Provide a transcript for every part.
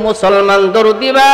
মুসলমান দরদি ভাই,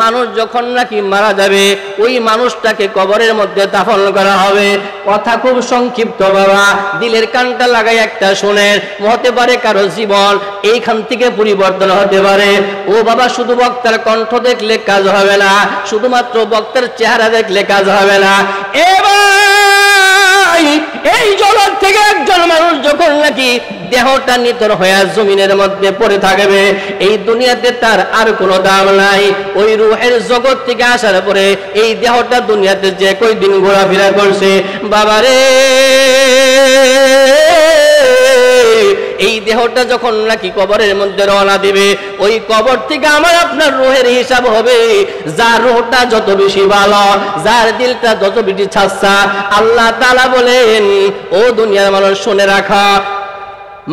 মানুষ যখন নাকি মারা যাবে ওই মানুষটাকে কবরের মধ্যে দাফন করা হবে। কথা খুব সংক্ষিপ্ত বাবা, দিলের কানটা লাগাই একটা শুনেন। হতে পারে কারো জীবন এইখান থেকে পরিবর্তন হতে পারে। ও বাবা, শুধু বক্তার কণ্ঠ দেখলে কাজ হবে না, শুধুমাত্র বক্তার চেহারা দেখলে কাজ হবে না। এবার এই জগৎ থেকে একজন মানুষ যখন নাকি দেহটা নিতর হয়ে জমিনের মধ্যে পড়ে থাকবে, এই দুনিয়াতে তার আর কোনো দাম নাই। ওই রূহের জগৎ থেকে আসার পরে এই দেহটা দুনিয়াতে যে কয়দিন ঘোরাফেরা করছে বাবারে, এই দেহটা যখন নাকি কবরের মধ্যে রওনা দিবে, ওই কবর থেকে আমার আপনার রূহের হিসাব হবে। যার রূহটা যত বেশি ভালো, যার দিলটা যত বেশি ছাচ্ছা, আল্লাহ তাআলা বলেন ও দুনিয়ার মানুষ শুনে রাখা,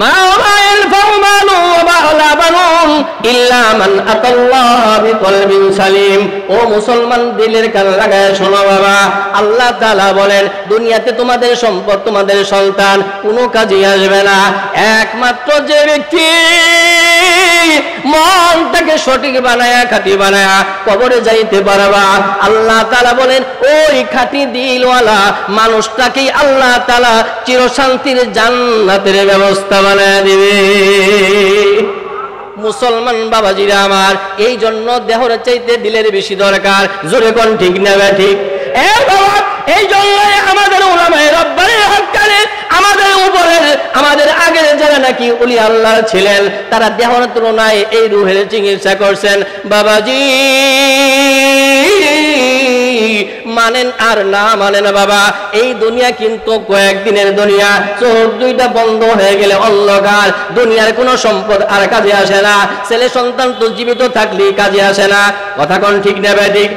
মা ইয়ানফাউ মালু ওয়া লা বানুন ইল্লা মান আতাল্লাহ বিকলবিন সালিম। ও মুসলমান, দিলের কান লাগায় শোনো বাবা, আল্লাহ তাআলা বলেন দুনিয়াতে তোমাদের সম্পদ, তোমাদের সন্তান কোনো কাজে আসবে না। একমাত্র যে ব্যক্তি মনটাকে সঠিক বানায়া, খাঁটি বানায়া কবরে যাইতে পারবা, আল্লাহ তাআলা বলেন ওই খাঁটি দিলওয়ালা মানুষটাকেই আল্লাহ তাআলা চিরশান্তির জান্নাতের ব্যবস্থা বানায় দিবে। মুসলমান বাবাজিরা আমার, এই জন্য দেহর চাইতে দিলের বেশি দরকার। জোরে কোন ঠিক না ঠিক? এই জন্য আমাদের উলামায়ে রব্বানি হক্কানি, আমাদের উপরের, আমাদের আগের যারা নাকি ওলি আল্লাহ ছিলেন, তারা দেহর তুলনায় এই রূহের চিকিৎসা করছেন। বাবাজি মানেন আর না মানেন বাবা, এই দুনিয়া কিন্তু কয়েকদিনের দুনিয়া। চোখ দুইটা বন্ধ হয়ে গেলে অন্ধকার, দুনিয়ার কোনো সম্পদ আর কাজে আসে না। ছেলে সন্তান তো জীবিত থাকলেই কাজে আসে না। কথা কোন ঠিক না ঠিক?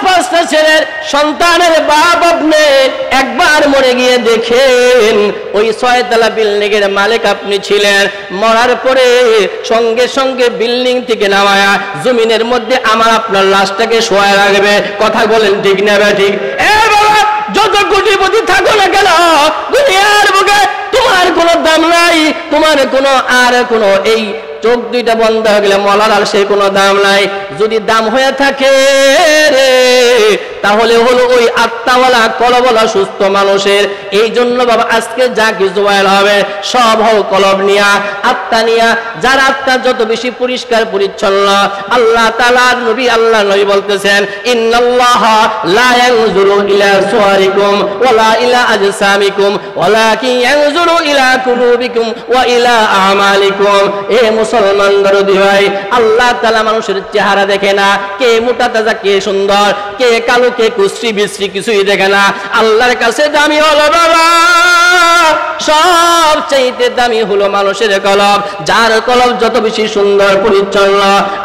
পাঁচটা ছেলের সন্তানের বাপ আপনি একবার মরে গিয়ে দেখেন, ওই 6 তলা বিল্ডিং এর মালিক আপনি ছিলেন, মরার পরে সঙ্গে সঙ্গে বিল্ডিং থেকে নামায়া জমিনের মধ্যে আমার আপনার লাশটাকে শোয়া রাখবে। কথা বলেন ঠিক না ঠিক? বাবা, যত কোটিপতি থাকো না কেন দুনিয়ার বুকে তোমার কোনো দাম নাই, তোমার কোনো আর কোনো এই চোখ দুইটা বন্ধ হয়ে গেলে মলার আর সেই কোনো দাম নাই। যদি দাম হয়ে থাকে রে, তাহলে হলো ওই আত্মাওয়ালা কলবওয়ালা সুস্থ মানুষের। এই জন্য বাবা আজকে যা কিছু বয়ান হবে সব হোক কলব নিয়া, আত্মা নিয়া। যার আত্মা যত বেশি পরিষ্কার পরিচ্ছন্ন, আল্লাহ তাআলা নবী, আল্লাহ নবী বলতেছেন ইন্নাল্লাহা লা ইয়ানজুরু ইলা সুওয়ারিকুম ওয়ালা ইলা আজসামিকুম ওয়ালাকিন ইয়ানজুরু ইলা কুলুবিকুম ওয়া ইলা আমালিকুম। এ মুসলমান দরদি ভাই, আল্লাহ তাআলা মানুষের চেহারা দেখে না, কে মোটা তাজা, কে সুন্দর, কে কালো, কে কুশ্রী বিশ্রী, কিছুই দেখে না। আল্লাহর কাছে দামি হলো বাবা, সব চাইতে দামি হলো মানুষের কলব। যার কলব যত বেশি সুন্দর পরিচ্ছন্ন,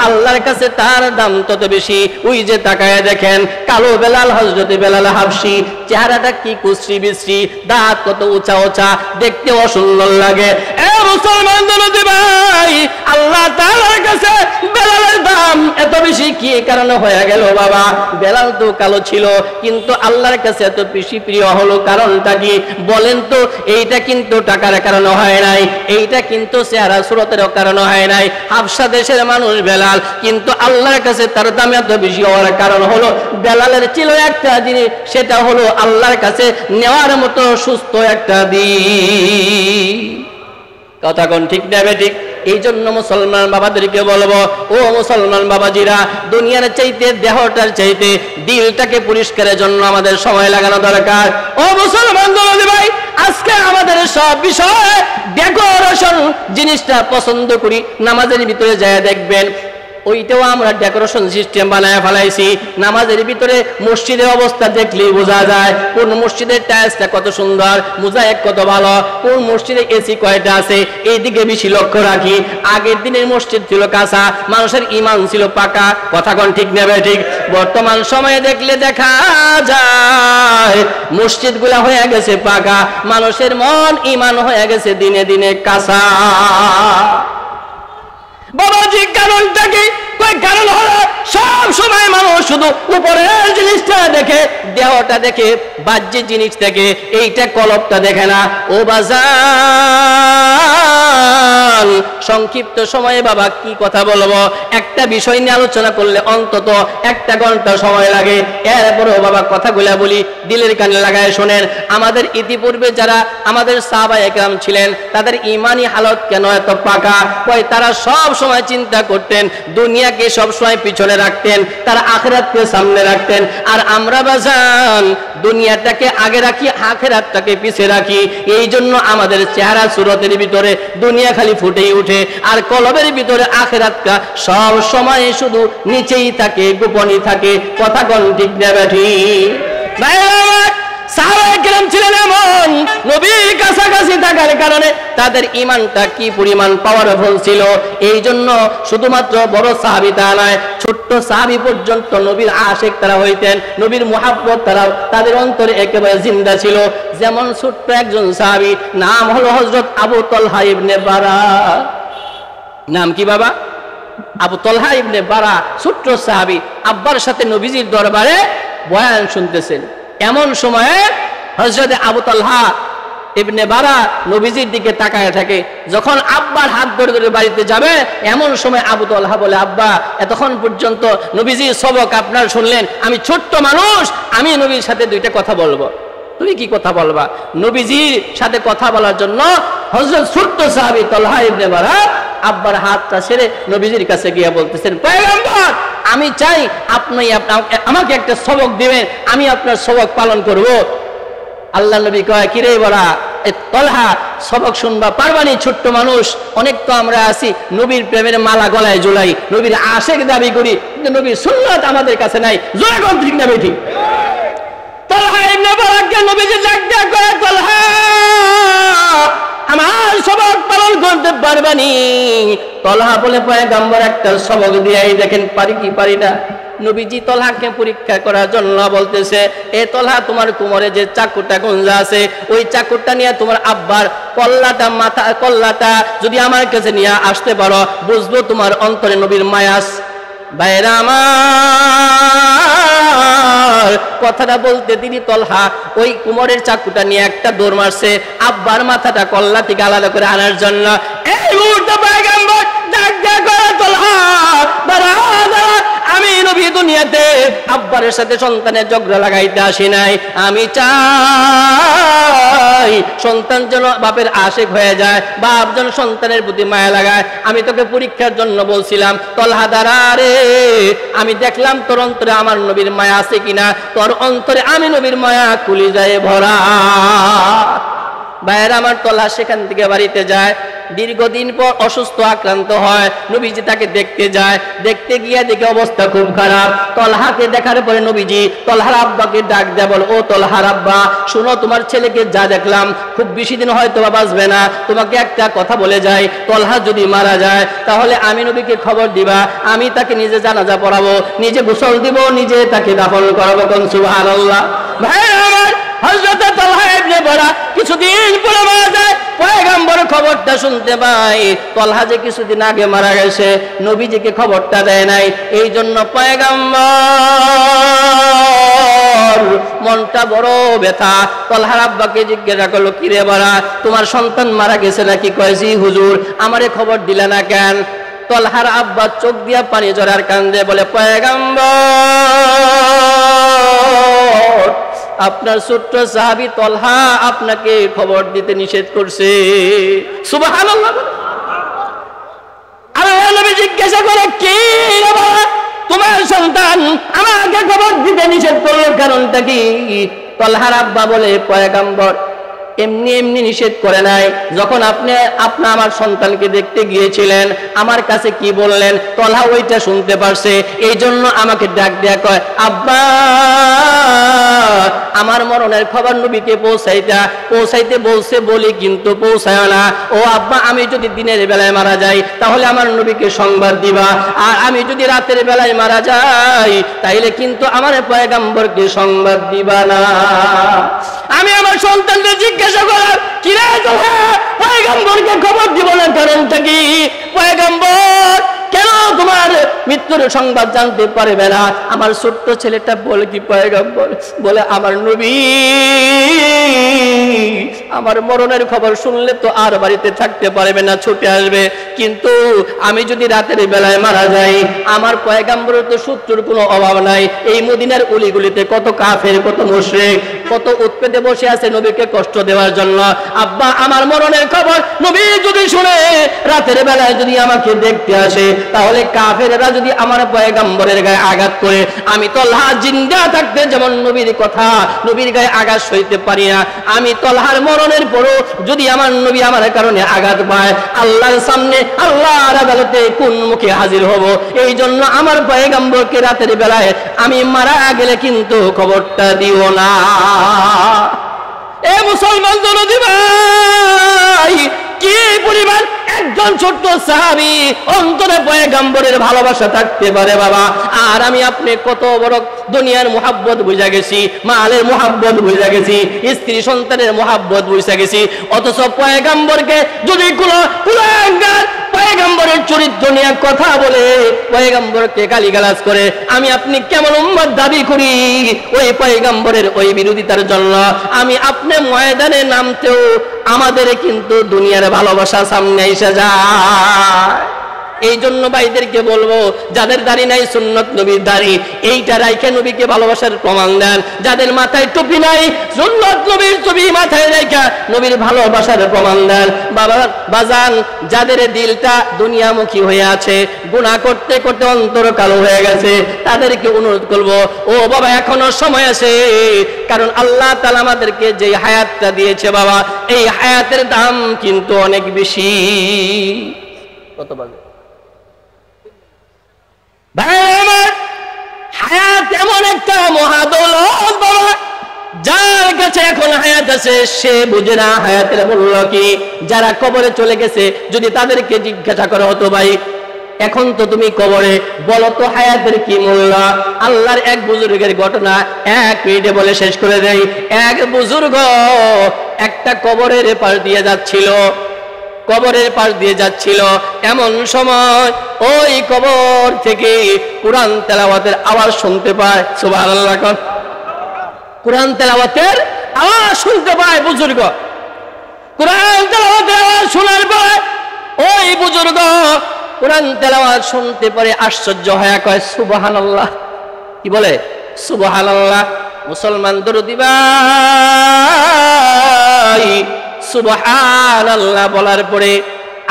আল্লাহর কাছে তার দাম তত বেশি। ওই যে তাকায় দেখেন কালো বেলাল, হযরতে বেলাল হাবশী, চেহারাটা কি কুশ্রী বিশ্রী, দাঁত কত উঁচা উঁচা, দেখতে অসুন্দর লাগে। এ মুসলমান দরদি ভাই, আল্লাহ তাআলার কাছে বেলালের দাম এত বেশি কি কারণে হয়ে গেল বাবা? বেলাল তো কালো ছিল, কিন্তু আল্লাহর কাছে এত বেশি প্রিয় হলো কারণটা কি বলেন তো? এইটা কিন্তু টাকার কারণে হয় নাই, এইটা কিন্তু চেহারা সুরতের কারণে হয় নাই। হাবশা দেশের মানুষ বেলাল, কিন্তু আল্লাহর কাছে তার দাম এত বেশি হওয়ার কারণ হলো বেলালের ছিল একটা জিনিস, সেটা হলো আল্লাহর কাছে নেওয়ার মতো সুস্থ একটা দিন। কথা কোন ঠিক না ঠিক? এই জন্য মুসলমান বাবাদেরকে বলবো, ও মুসলমান বাবাজিরা, দুনিয়ার চাইতে, দেহটার চাইতে দিলটাকে পরিষ্কারের জন্য আমাদের সময় লাগানো দরকার। ও মুসলমান ভাই, আজকে আমাদের সব বিষয় ডেকোরেশন জিনিসটা পছন্দ করি। নামাজের ভিতরে যায় দেখবেন ওইটাও আমরা ডেকোরেশন সিস্টেম বানায় ফেলাইছি। নামাজের ভিতরে মসজিদের অবস্থা দেখলেই বোঝা যায় কোন মসজিদের টাইলসটা কত সুন্দর, মোজায়েক কত ভালো, কোন মসজিদে এসি কয়টা আছে, এই দিকে বেশি লক্ষ্য রাখি। আগের দিনের মসজিদ ছিল কাঁচা, মানুষের ঈমান ছিল পাকা। কথা কোন ঠিক নেবে ঠিক? বর্তমান সময়ে দেখলে দেখা যায় মসজিদগুলা হয়ে গেছে পাকা, মানুষের মন ঈমান হয়ে গেছে দিনে দিনে কাঁচা। বাবাজি কারণটা কি? কারণ হলো সব সময় মানুষ শুধু উপরের জিনিসটা দেখে, দেহটা দেখে, বাহ্যিক জিনিস দেখে, এইটা কলবটা দেখে না। ও বাজার সংক্ষিপ্ত সময়ে বাবা কি কথা বলবো, একটা বিষয় নিয়ে আলোচনা করলে অন্তত 1 ঘন্টা সময় লাগে। এরপরেও বাবা কথাগুলা বলি, দিলের কানে লাগায় শোনেন। আমাদের ইতিপূর্বে যারা আমাদের সাহাবায়ে কেরাম ছিলেন, তাদের ইমানি হালত কেন এত পাকা? কয় তারা সব সময় চিন্তা করতেন, দুনিয়াকে সব সময় পিছনে রাখতেন, তারা আখিরাতকে সামনে রাখতেন। আর আমরা বাজান দুনিয়াটাকে আগে রাখি, আখিরাতটাকে পিছে রাখি। এই জন্য আমাদের চেহারা সুরতের ভিতরে দুনিয়া খালি ফুটেই উঠে, আর কলবের ভিতরে আখিরাতটা সব সময় শুধু নিচেই থাকে, গোপনই থাকে। কথা কোন ঠিক না ঠিক? সাহাবায়ে কেরাম ছিলেন এমন, নবীর কাছাকাছি থাকার কারণে তাদের ঈমানটা কি পরিমাণ পাওয়ারফুল ছিল। এই জন্য শুধুমাত্র বড় সাহাবী তা নয়, ছোট্ট সাহাবী পর্যন্ত নবীর আশিক তারা হইতেন, নবীর মুহাব্বত তারা তাদের অন্তরে একেবারে জিন্দা ছিল। যেমন ছোট্ট একজন সাহাবী, নাম হলো হযরত আবু তালহা ইবনে বারা। নাম কি বাবা? আবু তালহা ইবনে বারা, ছোট্ট সাহাবী, আব্বার সাথে নবীজির দরবারে বয়ান শুনতেছেন। এমন সময়ে হযরত আবু তালহা ইবনে বারা নবীজির দিকে তাকায় থাকে। যখন আব্বার হাত ধরে ধরে বাড়িতে যাবে, এমন সময় আবু তালহা বলে, আব্বা এতক্ষণ পর্যন্ত নবীজির সবক আপনার শুনলেন, আমি ছোট্ট মানুষ, আমি নবীর সাথে 2টা কথা বলবো। তুমি কি কথা বলবা? নবীজির সাথে কথা বলার জন্য হযরত ছোট্ট সাহাবী তালহা ইবনে বারা আব্বার হাতটা ছেড়ে নবীজির কাছে গিয়ে বলতেছেন, পয়গম্বর আমি চাই আপনি আমাকে একটা সবক দিবেন, আমি আপনার সবক পালন করব। আল্লাহ নবী কয়, কিরে বলা তালহা, সবক শুনবা পারবানি? ছোট্ট মানুষ, অনেক তো আমরা আছি নবীর প্রেমের মালা গলায় ঝুলাই, নবীর আশিক দাবি করি, কিন্তু নবীর সুন্নাত আমাদের কাছে নাই। জোরে কোন ঠিক না বেঠিক? তালহা ইবনে বারাকে নবীজি ডাক দেয়া কয়, তালহা আমার সবক পালন করতে পারবানি? তালহা বলে, পয়গম্বর একটা সবক দিয়াই দেখেন পারি কি পারি না। নবীজি তালহাকে পরীক্ষা করার জন্য বলতেছে, এ তালহা, তোমার কোমরে যে চাকুটা গুঞ্জা আছে, ওই চাকুটা নিয়ে তোমার আব্বার কল্লাটা যদি আমার কাছে নিয়ে আসতে পারো, বুঝবো তোমার অন্তরে নবীর মায়াস। ভাইরা আমার, কথাটা বলতে তিনি তালহা ওই কোমরের চাকুটা নিয়ে একটা দৌড় মারছে আব্বার মাথাটা কল্লা থেকে আলাদা করে আনার জন্য। এই মুহূর্তে পয়গম্বর ডাক দেয়া করে, তালহা দাঁড়া দাঁড়া, আমি নবী দুনিয়াতে আব্বারের সাথে সন্তানের ঝগড়া লাগাইতে আসি নাই। আমি চাই সন্তান যেন বাপের আশিক হয়ে যায়, বাপ যেন সন্তানের প্রতি মায়া লাগায়। আমি তোকে পরীক্ষার জন্য বলছিলাম, তালহা দাঁড়া রে, আমি দেখলাম তোর অন্তরে আমার নবীর মায়া আছে কিনা। তোর অন্তরে আমি নবীর মায়া কলিজায় ভরা। ভাইয়েরা আমার, তালহা সেখান থেকে বাড়িতে যায়। দীর্ঘদিন পর অসুস্থ আক্রান্ত হয়, নবীজি তাকে দেখতে যায়। দেখতে গিয়ে দেখে অবস্থা খুব খারাপ। তালহাকে দেখার পরে নবীজি তালহার আব্বাকে ডাক দেয়া বল, ও তালহার আব্বা, শুনো তোমার ছেলেকে যা দেখলাম, খুব বেশি দিন হয়তো বাঁচবে না। তোমাকে একটা কথা বলে যাই, তালহা যদি মারা যায় তাহলে আমি নবীকে খবর দিবা, আমি তাকে নিজে জানাজা পড়াবো, নিজে গোসল দিব, নিজে তাকে দাফন করাবো। কোন সুবহানাল্লাহ। ভাই আমার, হযরত তালহা ইবনে বারা কিছুদিন পরে মারা যায়। পয়গম্বর খবরটা শুনতে পাই, তালহা যে কিছুদিন আগে মারা গেছে, নবীজিকে খবরটা দেয় নাই। এই জন্য পয়গম্বর মনটা বড় ব্যথা। তালহার আব্বাকে জিজ্ঞাসা করলো, কিরে বারা, তোমার সন্তান মারা গেছে নাকি? কয়, জি হুজুর। আমারে খবর দিলা না কেন? তালহার আব্বা চোখ দিয়া পানি ঝরার কান্দে বলে, পয়গম্বর আপনার ছোট্ট সাহাবী তালহা আপনাকে খবর দিতে নিষেধ করছে। সুবহানাল্লাহ। আর নবী জিজ্ঞাসা করে, কি বাবা, তোমার সন্তান আমাকে খবর দিতে নিষেধ করলো, কারণটা কি? তালহার আব্বা বলে, পয়গম্বর এমনি এমনি নিষেধ করে নাই। যখন আপনি আমার সন্তানকে দেখতে গিয়েছিলেন, আমার কাছে কি বললেন, তালহা ওইটা শুনতে পারছে, এই জন্য আমাকে ডাক দেয়া কয়, আব্বা আমার মরণের খবর নবীকে পৌঁছাইতে বলছে বলি, কিন্তু পৌঁছায় না। ও আব্বা, আমি যদি দিনের বেলায় মারা যাই তাহলে আমার নবীকে সংবাদ দিবা, আর আমি যদি রাতের বেলায় মারা যাই তাইলে কিন্তু আমার পয়গম্বরকে সংবাদ দিবা না। আমি আমার সন্তানকে জিজ্ঞাসা করলাম, কি রে তালহা, পয়গম্বরকে খবর দিব না, কারণটা কি? পয়গম্বর কেন তোমার মৃত্যুর সংবাদ জানতে পারবে না? আমার ছোট্ট ছেলেটা বলে কি পয়গম্বর, বলে আমার নবী আমার মরণের খবর শুনলে তো আর বাড়িতে থাকতে পারবে না, ছুটে আসবে। কিন্তু আমি যদি রাতের বেলায় মারা যাই, আমার পয়গাম্বরের তো শত্রুর কোনো অভাব নাই। এই মদিনার অলিগুলিতে কত কাফের, কত মুশরিক, কত উৎপেতে বসে আছে নবীকে কষ্ট দেওয়ার জন্য। আব্বা, আমার মরণের খবর নবী যদি শুনে, রাতের বেলায় যদি আমাকে দেখতে আসে, তাহলে কাফেররা যদি আমার পয়গাম্বরের গায়ে আঘাত করে, আমি তলহা জিন্দা থাকতে যেমন নবীর কথা, নবীর গায়ে আঘাত সইতে পারি না, আমি তলহার মরণের পরও যদি আমার নবী আমার কারণে আঘাত পায়, আল্লাহর সামনে, আল্লাহর আদালতে কোন মুখে হাজির হব? এই জন্য আমার পয়গাম্বরকে রাতের বেলায় আমি মারা গেলে কিন্তু খবরটা দিও না। এ মুসলমান জননী ভাই, কি পরিমাণ একজন ছোট্ট সাহাবী অন্তরে পয়গাম্বরের ভালোবাসা থাকতে পারে বাবা। আর আমি আপনি কত বড় দুনিয়ার মুহাব্বত বুঝা গেছি, মালের মুহাব্বত বুঝা গেছি, স্ত্রী সন্তানের মুহাব্বত বুঝা গেছি, অথচ পয়গাম্বরকে যদি কুলাঙ্গার পয়গাম্বরের চরিত্র নিয়ে কথা বলে, পয়গাম্বরকে গালিগালাজ করে, আমি আপনি কেমন উম্মত দাবি করি? ওই পয়গাম্বরের ওই বিরোধিতার জন্য আমি আপনি ময়দানে নামতেও আমাদের কিন্তু দুনিয়ার ভালোবাসা সামনে এসে যায়। এই জন্য ভাইদেরকে বলবো, যাদের দাড়ি নাই সুন্নত নবীর দাড়ি, এইটা রাইখে নবীকে ভালোবাসার প্রমাণ দেন। যাদের মাথায় টুপি নাই, সুন্নত নবীর টুপি মাথায় রাইখা নবীর ভালোবাসার প্রমাণ দেন। বাবা বাজান, যাদের দিলটা দুনিয়ামুখী হয়ে আছে, গুনাহ করতে করতে অন্তর কালো হয়ে গেছে, তাদেরকে অনুরোধ করবো, ও বাবা এখনো সময় আছে। কারণ আল্লাহ তাআলা আমাদেরকে যে হায়াতটা দিয়েছে বাবা, এই হায়াতের দাম কিন্তু অনেক বেশি। কত বাজে ভাই আমার, হায়াত এমন একটা মহাদৌলত বাবা, যার কাছে এখন হায়াত আছে সে বুঝে না হায়াতের মূল্য কি। যারা কবরে চলে গেছে, যদি তাদেরকে জিজ্ঞাসা করা হতো, ভাই এখন তো তুমি কবরে, বলো তো হায়াতের কি মূল্য? আল্লাহর এক বুজুর্গের ঘটনা এক মিনিটে বলে শেষ করে দেয়। এক বুজুর্গ একটা কবরের পাশ দিয়ে যাচ্ছিল, কবরের পাশ দিয়ে যাচ্ছিল, এমন সময় ওই কবর থেকে কুরআন তেলাওয়াতের আওয়াজ শুনতে পায়। সুবহানাল্লাহ। কুরআন তেলাওয়াতের আওয়াজ শুনতে পায় বুজুর্গ। কুরআন তেলাওয়াতের আওয়াজ শোনার পর ওই বুজুর্গ কুরআন তেলাওয়াত শুনতে পারে, আশ্চর্য হয়ে কয় সুবহানাল্লাহ। কি বলে? সুবহানাল্লাহ। মুসলমান দরদি ভাই, সুবহানাল্লাহ বলার পরে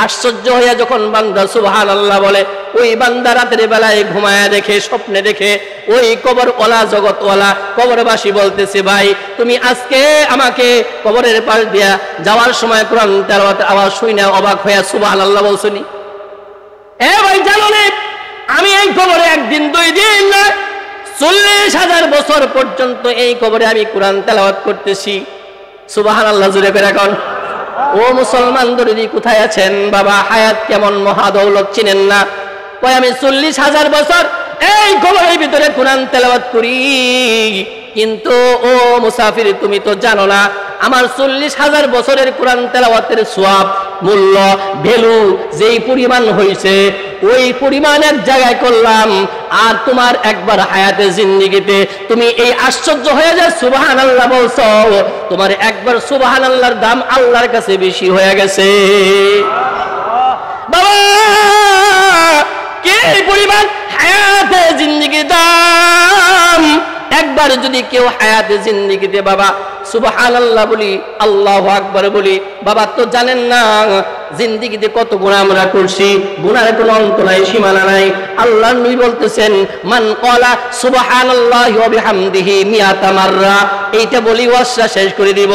আশ্চর্য হইয়া যখন বান্দা সুবহানাল্লাহ বলে, ওই বান্দা রাতের বেলায় ঘুমায়া দেখে, স্বপ্নে দেখে ওই কবরওয়ালা, জগৎওয়ালা কবরবাসী বলতেছে, ভাই তুমি আজকে আমাকে কবরের পাশ দিয়া যাওয়ার সময় কোরআন তেলাওয়াতের আওয়াজ শুনে অবাক হইয়া সুবহানাল্লাহ বলছনি। এ ভাই জানো না, আমি এই কবরে একদিন দুই দিন না 40,000 বছর পর্যন্ত এই কবরে আমি কোরআন তেলাওয়াত করতেছি। সুবহানাল্লাহ জুড়ে করে এখন। ও মুসলমান দরদি কোথায় আছেন বাবা? হায়াত কেমন মহাদৌলত চিনেন না? কই আমি 40,000 বছর এই কবরের ভিতরে কোরআন তেলাওয়াত করি, কিন্তু ও মুসাফির তুমি তো জানো না আমার 40,000 বছরের কোরআন তেলাওয়াতের সওয়াব, মূল্য, ভ্যালু যেই পরিমাণ হয়েছে, ওই পরিমাণ এক জায়গায় করলাম, আর তোমার একবার হায়াতে জিন্দেগিতে তুমি এই আশ্চর্য হয়ে যায় সুবহানাল্লাহ বলছো, তোমার একবার সুবহানাল্লাহর দাম আল্লাহর কাছে বেশি হয়ে গেছে। বাবা কি পরিমাণ হায়াতে জিন্দেগির দাম! একবার যদি কেউ হায়াতে জিন্দেগিতে বাবা সুবহানাল্লাহ বলি, আল্লাহু আকবার বলি, বাবা তো জানেন না জিন্দেগিতে কত গুনাহ আমরা করছি, গুনার কোনো অন্ত নাই, সীমানা নাই। আল্লাহর নবী বলতেছেন, মান ক্বালা সুবহানাল্লাহি ওয়া বিহামদিহি মিয়াতা মাররা, এইটা বলি ওয়াসটা শেষ করে দিব।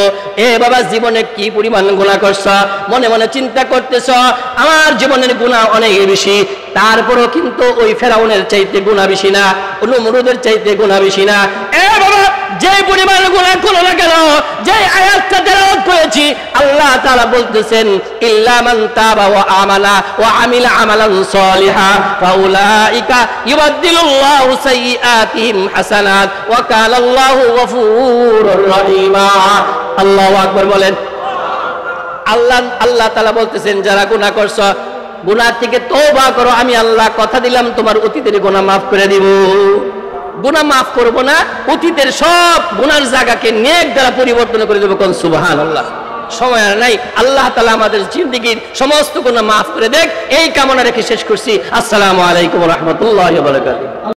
এ বাবা জীবনে কি পরিমাণ গুনাহ করছ, মনে মনে চিন্তা করতেছ আমার জীবনের গুনাহ অনেক বেশি, তারপরও কিন্তু ওই ফেরাউনের চাইতে গুনাহ বেশি না, নমরুদের চাইতে গুনাহ বেশি না। এ বাবা যে পরিমাণ গুনাহ করো না কেন, যে আয়াতটা তেলাওয়াত করেছি, আল্লাহ তাআলা বলতেছেন, ইল্লা মান তাবা ওয়া আমানা ওয়া আমিলা আমালান সালিহা ফাউলাইকা ইউবাদদিলুল্লাহু সাইয়্যাতিহিম হাসানাত ওয়া কানা আল্লাহু গফুরুর রহিমা। আল্লাহু আকবার বলেন। আল্লাহ তাআলা বলতেছেন, যারা গুনাহ করছো, গুনাহ থেকে তওবা করো, আমি আল্লাহ কথা দিলাম তোমার অতীতের গুনাহ মাফ করে দিব। গুনাহ মাফ করব না, অতীতের সব গুনার জায়গাকে নেক দ্বারা পরিবর্তন করে দেব। কোন সুবহানাল্লাহ। সময় আর নাই। আল্লাহ তাআলা আমাদের জিন্দেগীর সমস্ত গুনাহ মাফ করে দেখ, এই কামনা রেখে শেষ করছি। আসসালামু আলাইকুম ওয়া রাহমাতুল্লাহি ওয়া বারাকাতুহু।